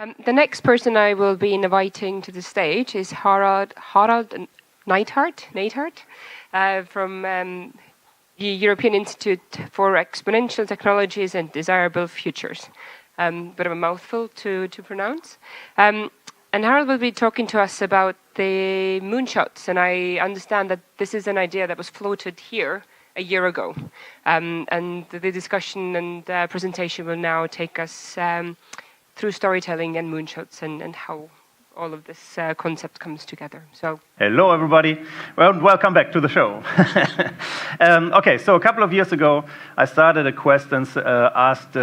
The next person I will be inviting to the stage is Harald Neidhardt from the European Institute for Exponential Technologies and Desirable Futures. Bit of a mouthful to pronounce. And Harald will be talking to us about the moonshots, and I understand that this is an idea that was floated here a year ago. And the discussion and presentation will now take us through storytelling and moonshots and how all of this concept comes together. So, hello, everybody. Well, welcome back to the show. Okay, so a couple of years ago, I started a quest and asked,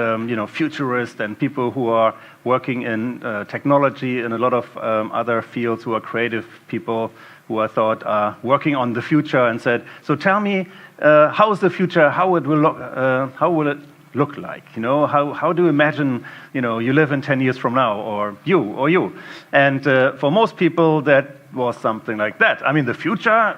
futurists and people who are working in technology and a lot of other fields who are creative people who I thought are working on the future, and said, so tell me, how is the future? How it will look? How will it look like? How do you imagine, you live in 10 years from now, or you? And for most people, that was something like that. I mean, the future,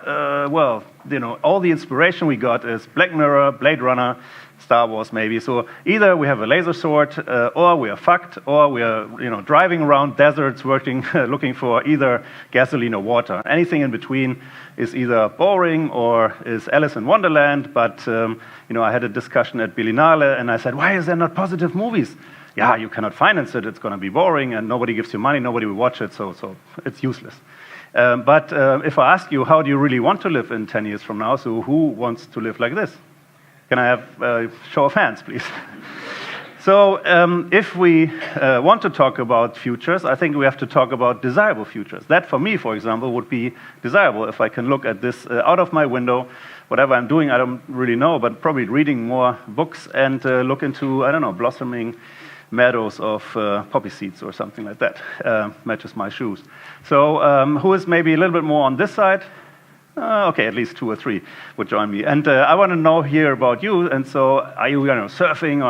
all the inspiration we got is Black Mirror, Blade Runner, Star Wars maybe. So either we have a laser sword, or we are fucked, or we are, driving around deserts, looking for either gasoline or water. Anything in between is either boring or is Alice in Wonderland. But I had a discussion at Berlinale, and I said, why is there not positive movies? Yeah, you cannot finance it. It's going to be boring, and nobody gives you money. Nobody will watch it, so it's useless. But if I ask you, how do you really want to live in 10 years from now? So who wants to live like this? Can I have a show of hands, please? So if we want to talk about futures, I think we have to talk about desirable futures. That, for me, for example, would be desirable if I can look at this out of my window. Whatever I'm doing, I don't really know, but probably reading more books and look into, blossoming meadows of poppy seeds or something like that. Matches my shoes. So who is maybe a little bit more on this side? Okay, at least 2 or 3 would join me. And I want to know here about you. And so, are you surfing?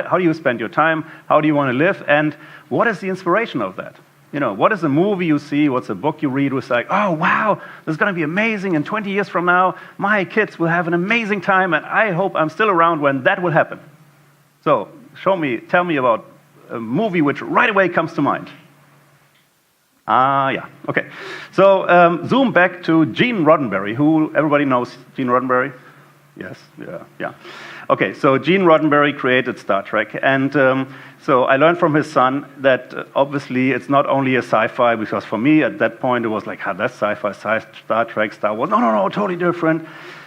How do you spend your time? How do you want to live? And what is the inspiration of that? What is a movie you see? What's a book you read? Was like, oh wow, this is going to be amazing. And 20 years from now, my kids will have an amazing time, and I hope I'm still around when that will happen. So, tell me about a movie which right away comes to mind. Yeah, okay. So zoom back to Gene Roddenberry, who everybody knows Gene Roddenberry? Yes, yeah. Okay, so Gene Roddenberry created Star Trek, and so I learned from his son that obviously it's not only a sci-fi, because for me at that point it was like, that's sci-fi, Star Trek, Star Wars. No, totally different.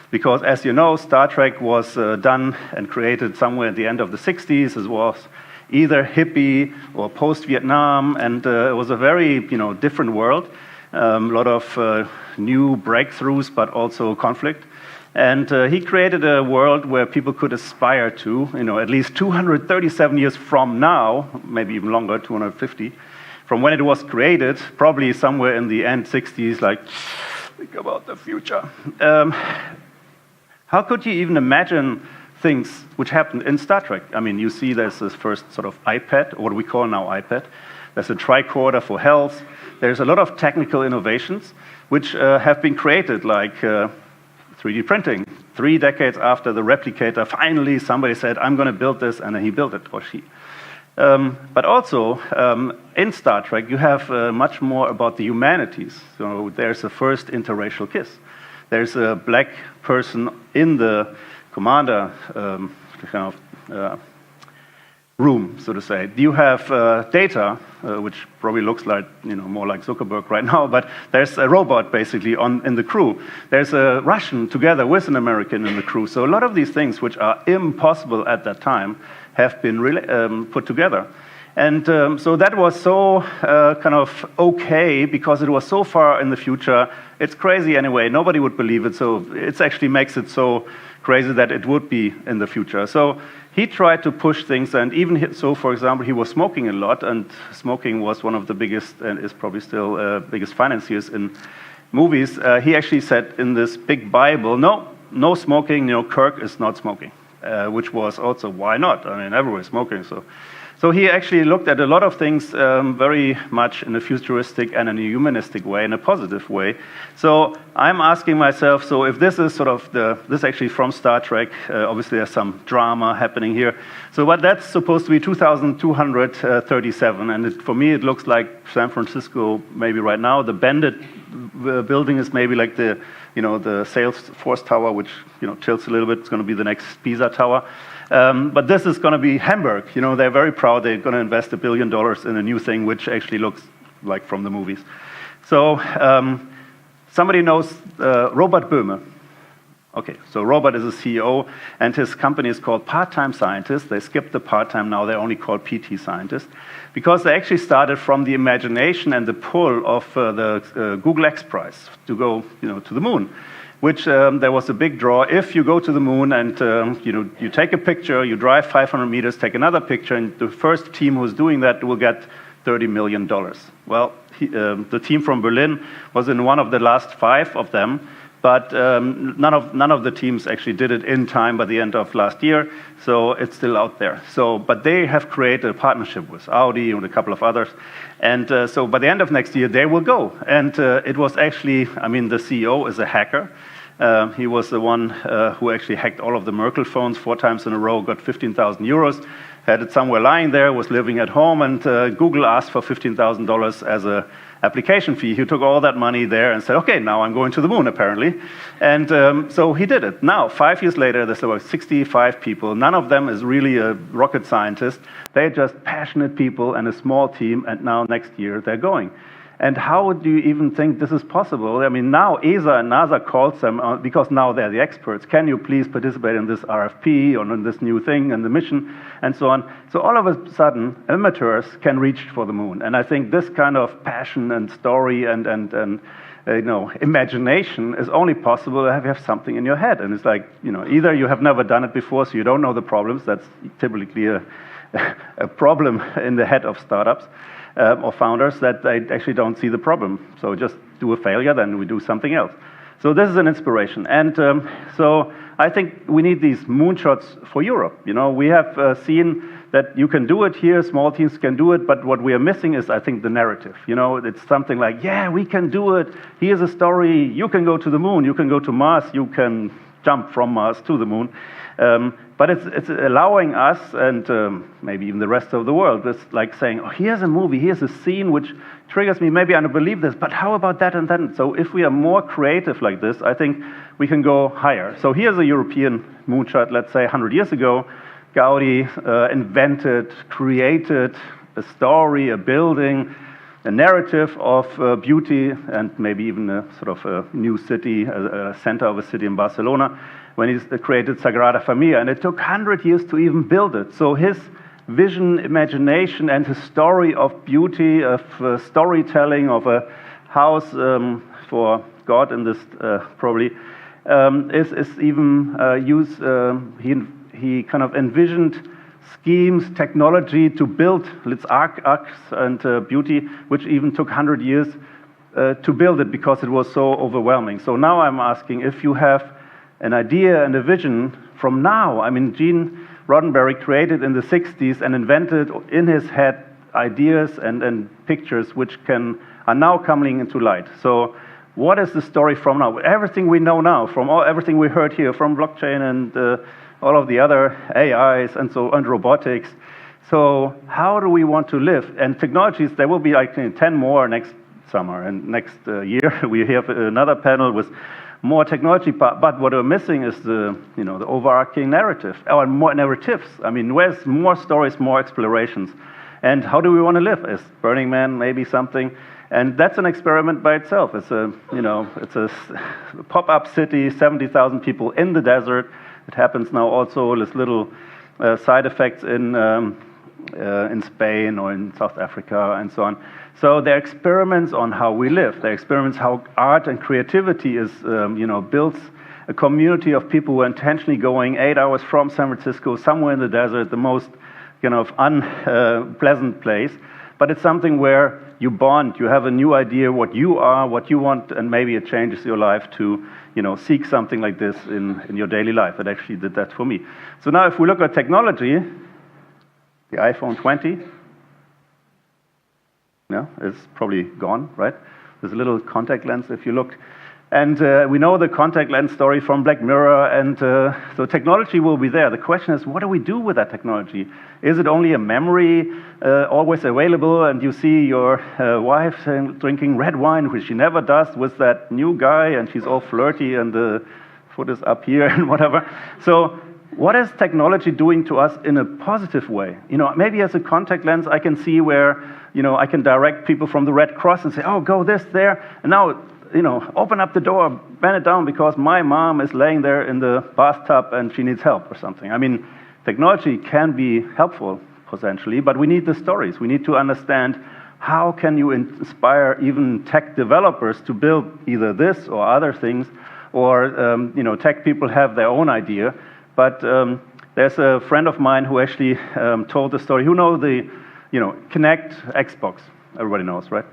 Because as you know, Star Trek was done and created somewhere at the end of the 60s. It was either hippie or post-Vietnam, and it was a very, different world. A lot of new breakthroughs, but also conflict. And he created a world where people could aspire to, at least 237 years from now, maybe even longer, 250, from when it was created, probably somewhere in the end 60s, like, think about the future. How could you even imagine things which happened in Star Trek? I mean, you see there's this first sort of iPad, or what we call now iPad. There's a tricorder for health. There's a lot of technical innovations which have been created, like 3D printing. 3 decades after the replicator, finally somebody said, I'm going to build this, and then he built it, or she. But also, in Star Trek, you have much more about the humanities. So there's the first interracial kiss. There's a black person in the commander room, so to say. You have Data, which probably looks like more like Zuckerberg right now, but there's a robot basically in the crew. There's a Russian together with an American in the crew. So a lot of these things which are impossible at that time have been put together. And so that was so okay, because it was so far in the future. It's crazy anyway. Nobody would believe it. So it actually makes it so crazy that it would be in the future. So he tried to push things, and even so, for example, he was smoking a lot, and smoking was one of the biggest, and is probably still biggest financiers in movies. He actually said in this big Bible, no smoking. Kirk is not smoking, which was also, why not? I mean, everyone's smoking, so So he actually looked at a lot of things very much in a futuristic and in a humanistic way, in a positive way. So I'm asking myself, so if this is sort of this actually from Star Trek, obviously there's some drama happening here. So but that's supposed to be 2237, and for me it looks like San Francisco maybe right now. The Bandit building is maybe like the Salesforce Tower, which tilts a little bit. It's going to be the next Pisa Tower. But this is going to be Hamburg. They're very proud. They're going to invest $1 billion in a new thing, which actually looks like from the movies. So somebody knows Robert Böhme. Okay, so Robert is a CEO, and his company is called Part-Time Scientists. They skipped the part-time now. They're only called PT Scientists, because they actually started from the imagination and the pull of the Google X Prize to go to the moon, which there was a big draw. If you go to the moon and you take a picture, you drive 500 meters, take another picture, and the first team who's doing that will get $30 million. Well, the team from Berlin was in one of the last 5 of them, but none of the teams actually did it in time by the end of last year, so it's still out there. So, but they have created a partnership with Audi and a couple of others, and so by the end of next year they will go. And it was actually, the CEO is a hacker. He was the one who actually hacked all of the Merkel phones 4 times in a row, got 15,000 euros, had it somewhere lying there, was living at home, and Google asked for $15,000 as a application fee. He took all that money there and said, okay, now I'm going to the moon, apparently. And so he did it. Now, 5 years later, there's about 65 people. None of them is really a rocket scientist. They're just passionate people and a small team, and now next year they're going. And how do you even think this is possible? Now ESA and NASA calls them, because now they're the experts. Can you please participate in this RFP or in this new thing and the mission and so on? So all of a sudden, amateurs can reach for the moon. And I think this kind of passion and story and imagination is only possible if you have something in your head. And it's like, either you have never done it before, so you don't know the problems. That's typically a problem in the head of startups. Or founders, that they actually don't see the problem. So just do a failure, then we do something else. So this is an inspiration. And so I think we need these moonshots for Europe. We have seen that you can do it here, small teams can do it, but what we are missing is, I think, the narrative. It's something like, yeah, we can do it. Here's a story. You can go to the moon. You can go to Mars. You can jump from Mars to the moon. But it's allowing us, and maybe even the rest of the world, it's like saying, oh, here's a movie, here's a scene which triggers me, maybe I don't believe this, but how about that and then? So if we are more creative like this, I think we can go higher. So here's a European moonshot, let's say 100 years ago. Gaudi invented, created a story, a building, a narrative of beauty, and maybe even a sort of a new city, a center of a city in Barcelona, when he created Sagrada Familia. And it took 100 years to even build it. So his vision, imagination, and his story of beauty, of storytelling, of a house for God in this probably, is even used, he kind of envisioned schemes, technology to build its arcs and beauty, which even took 100 years to build it because it was so overwhelming. So now I'm asking, if you have an idea and a vision from now, Gene Roddenberry created in the 60s and invented in his head ideas and pictures which are now coming into light. So what is the story from now? Everything we know now, from everything we heard here, from blockchain and all of the other AIs and robotics. So how do we want to live? And technologies, there will be like 10 more next summer, and next year we have another panel with more technology. But what we're missing is the overarching narrative, or more narratives. Where's more stories, more explorations, and how do we want to live? Is Burning Man maybe something? And that's an experiment by itself. It's a pop-up city, 70,000 people in the desert. It happens now also with little side effects in Spain or in South Africa and so on. So they're experiments on how we live. They're experiments how art and creativity is, builds a community of people who are intentionally going 8 hours from San Francisco, somewhere in the desert, the most unpleasant place. But it's something where you bond, you have a new idea what you are, what you want, and maybe it changes your life to seek something like this in your daily life. It actually did that for me. So now if we look at technology, The iPhone 20? No, it's probably gone, right? There's a little contact lens if you look. And we know the contact lens story from Black Mirror, and so technology will be there. The question is, what do we do with that technology? Is it only a memory, always available, and you see your wife drinking red wine, which she never does, with that new guy, and she's all flirty, and the foot is up here, and whatever. So what is technology doing to us in a positive way? You know, maybe as a contact lens, I can see where, you know, I can direct people from the Red Cross and say, oh, go this, there, and now, you know, open up the door, bend it down because my mom is laying there in the bathtub and she needs help or something. I mean, technology can be helpful potentially, but we need the stories. We need to understand how can you inspire even tech developers to build either this or other things, or you know, tech people have their own idea. But there's a friend of mine who actually told the story. Who knows the, you know, Kinect Xbox? Everybody knows, right?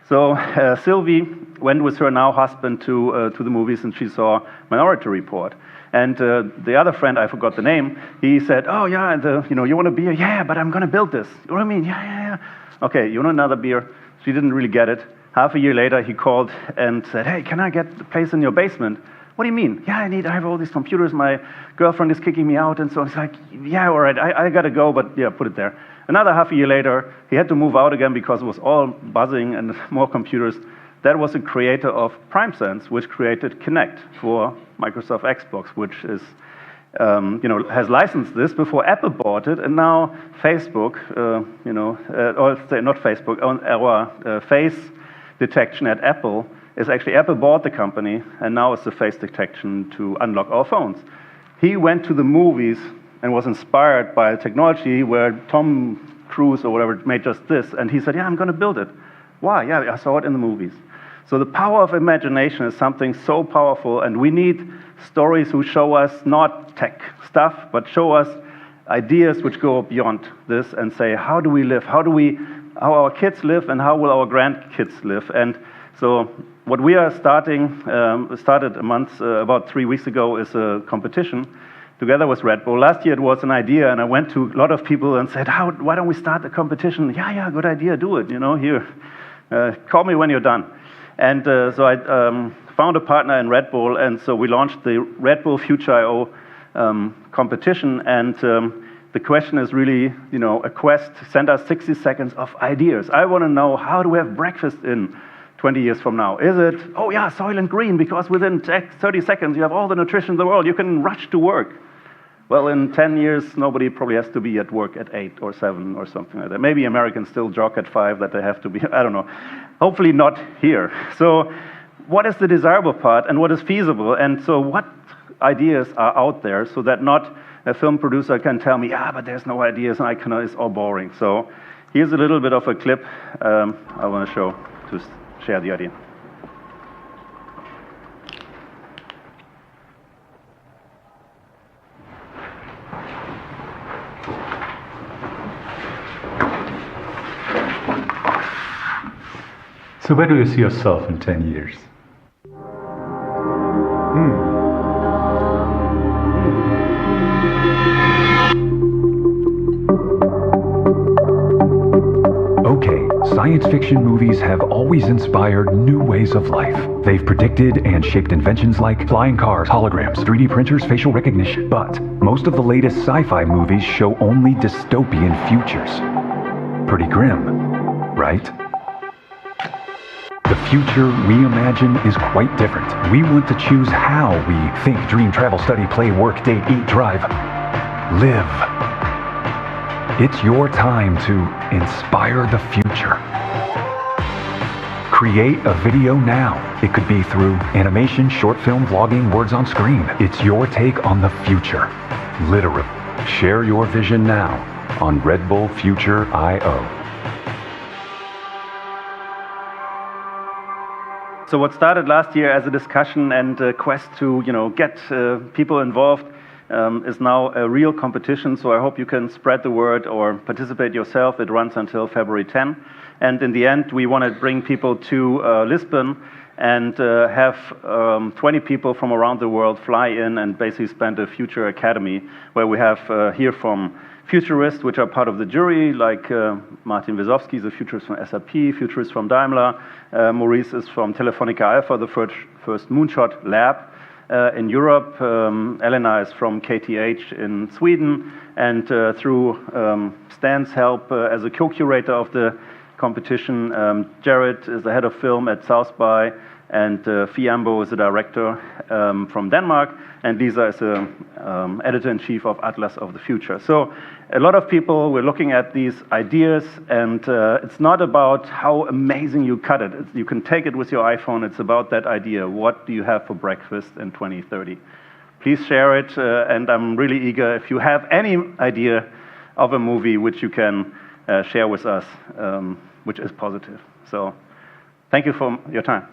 So Sylvie went with her now husband to the movies, and she saw Minority Report. And the other friend, I forgot the name, he said, oh yeah, and, you know, you want a beer? Yeah, but I'm going to build this. You know what I mean? Yeah. Okay, you want another beer? She didn't really get it. Half a year later, he called and said, hey, can I get the place in your basement? What do you mean? Yeah, I have all these computers. My girlfriend is kicking me out. And so it's like, yeah, all right, I got to go, but yeah, put it there. Another half a year later, he had to move out again because it was all buzzing and more computers. That was the creator of PrimeSense, which created Kinect for Microsoft Xbox, which is, you know, has licensed this before Apple bought it, and now Facebook, you know, or not Facebook, our face detection at Apple is actually Apple bought the company, and now it's the face detection to unlock our phones. He went to the movies and was inspired by technology where Tom Cruise or whatever made just this, and he said, yeah, I'm going to build it. Why? Yeah, I saw it in the movies. So the power of imagination is something so powerful, and we need stories who show us not tech stuff, but show us ideas which go beyond this and say, how do we live? How our kids live, and how will our grandkids live? And so what we are started a month, about 3 weeks ago, is a competition together with Red Bull. Last year it was an idea, and I went to a lot of people and said, why don't we start a competition? Yeah, good idea, do it, you know, here. Call me when you're done. And so I found a partner in Red Bull, and so we launched the Red Bull FuturIO competition, and the question is really, you know, a quest. Send us 60 seconds of ideas. I want to know, how do we have breakfast in 20 years from now? Is it, oh yeah, Soylent Green, because within 30 seconds you have all the nutrition in the world, you can rush to work. Well, in 10 years, nobody probably has to be at work at 8 or 7 or something like that. Maybe Americans still jog at 5, that they have to be, I don't know. Hopefully not here. So what is the desirable part and what is feasible? And so what ideas are out there so that not a film producer can tell me, but there's no ideas and it's all boring. So here's a little bit of a clip I want to show to share the idea. So where do you see yourself in 10 years? Okay, science fiction movies have always inspired new ways of life. They've predicted and shaped inventions like flying cars, holograms, 3D printers, facial recognition. But most of the latest sci-fi movies show only dystopian futures. Pretty grim, right? The future we imagine is quite different. We want to choose how we think, dream, travel, study, play, work, date, eat, drive, live. It's your time to inspire the future. Create a video now. It could be through animation, short film, vlogging, words on screen. It's your take on the future. Literally. Share your vision now on Red Bull FuturIO. So what started last year as a discussion and a quest to, get people involved is now a real competition. So I hope you can spread the word or participate yourself. It runs until February 10. And in the end, we want to bring people to Lisbon and have 20 people from around the world fly in and basically spend a Future Academy where we have hear from futurists, which are part of the jury, like Martin Wesowski is a futurist from SAP, futurist from Daimler, Maurice is from Telefonica Alpha, the first moonshot lab in Europe, Elena is from KTH in Sweden, and through Stan's help as a co-curator of the competition, Jared is the head of film at South by, and Fiambo is the director from Denmark, and Lisa is the editor-in-chief of Atlas of the Future. So a lot of people were looking at these ideas, and it's not about how amazing you cut it. You can take it with your iPhone. It's about that idea. What do you have for breakfast in 2030? Please share it, and I'm really eager. If you have any idea of a movie which you can share with us, which is positive. So thank you for your time.